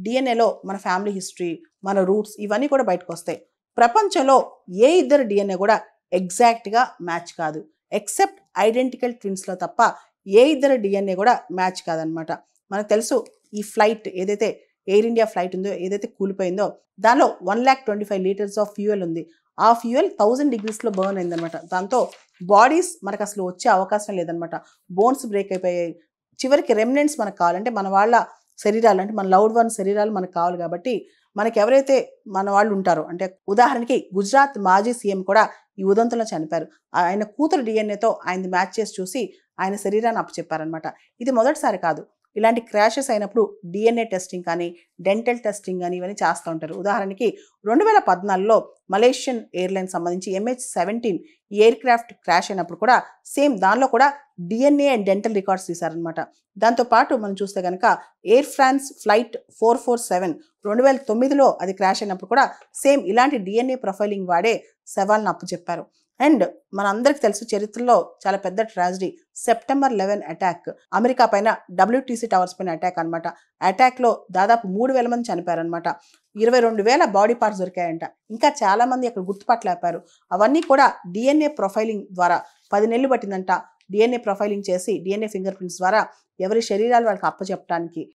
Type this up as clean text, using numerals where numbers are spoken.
డిఎన్ఏలో మన family history, మన roots ఇవన్నీ కూడా బయటకు వస్తాయి. ప్రపంచంలో ఏ ఇద్దరు డిఎన్ఏ కూడా ఎగ్జాక్ట్గా మ్యాచ్ కాదు. ఎక్సెప్ట్ ఐడెంటికల్ ట్విన్స్లో తప్ప ఏ ఇద్దరు డిఎన్ఏ కూడా మ్యాచ్ కాదనమాట. మనకు తెలుసు ఈ ఫ్లైట్ ఏదైతే ఎయిర్ ఇండియా ఫ్లైట్ ఉందో, ఏదైతే కూలిపోయిందో దానిలో 125 లీటర్స్ ఆఫ్ ఫ్యూయల్ ఉంది. ఆ ఫ్యూయల్ 1000 డిగ్రీస్లో బర్న్ అయిందనమాట. దాంతో బాడీస్ మనకు అసలు వచ్చే అవకాశం లేదనమాట. బోన్స్ బ్రేక్ అయిపోయాయి. చివరికి రెమినెంట్స్ మనకు కావాలంటే మన వాళ్ళ శరీరాలు, అంటే మన లవ్డ్ వన్ శరీరాలు మనకు కావాలి. కాబట్టి మనకి ఎవరైతే మన వాళ్ళు ఉంటారో, అంటే ఉదాహరణకి గుజరాత్ మాజీ సీఎం కూడా ఈ ఉదంతంలో చనిపోయారు. ఆయన కూతురు డిఎన్ఏతో ఆయనది మ్యాచ్ చేసి చూసి ఆయన శరీరాన్ని అప్పచెప్పారనమాట. ఇది మొదటిసారి కాదు. ఇలాంటి క్రాషెస్ అయినప్పుడు డిఎన్ఏ టెస్టింగ్ కానీ, డెంటల్ టెస్టింగ్ కానీ ఇవన్నీ చేస్తూ ఉంటారు. ఉదాహరణకి 2014లో మలేషియన్ ఎయిర్లైన్స్ సంబంధించి MH17 ఈ ఎయిర్ క్రాఫ్ట్ క్రాష్ అయినప్పుడు కూడా సేమ్ దానిలో కూడా డిఎన్ఏ అండ్ డెంటల్ రికార్డ్స్ తీశారనమాట. దాంతోపాటు మనం చూస్తే కనుక ఎయిర్ ఫ్రాన్స్ ఫ్లైట్ 447 2009లో అది క్రాష్ అయినప్పుడు కూడా సేమ్ ఇలాంటి డిఎన్ఏ ప్రొఫైలింగ్ వాడే శవాలను అప్పచెప్పారు. అండ్ మనందరికీ తెలుసు చరిత్రలో చాలా పెద్ద ట్రాజడీ సెప్టెంబర్ 11 అటాక్, అమెరికా పైన WTC టవర్స్ పైన అటాక్ అనమాట. అటాక్లో దాదాపు 3000 మంది చనిపోయారనమాట. 22,000 బాడీ పార్ట్స్ దొరికాయంట. ఇంకా చాలా మంది అక్కడ గుర్తుపట్టలేపారు. అవన్నీ కూడా డిఎన్ఏ ప్రొఫైలింగ్ ద్వారా 10 నెలలు పట్టిందంట. డిఎన్ఏ ప్రొఫైలింగ్ చేసి డిఎన్ఏ ఫింగర్ ప్రింట్స్ ద్వారా ఎవరి శరీరాలు వాళ్ళకి అప్పచెప్పడానికి.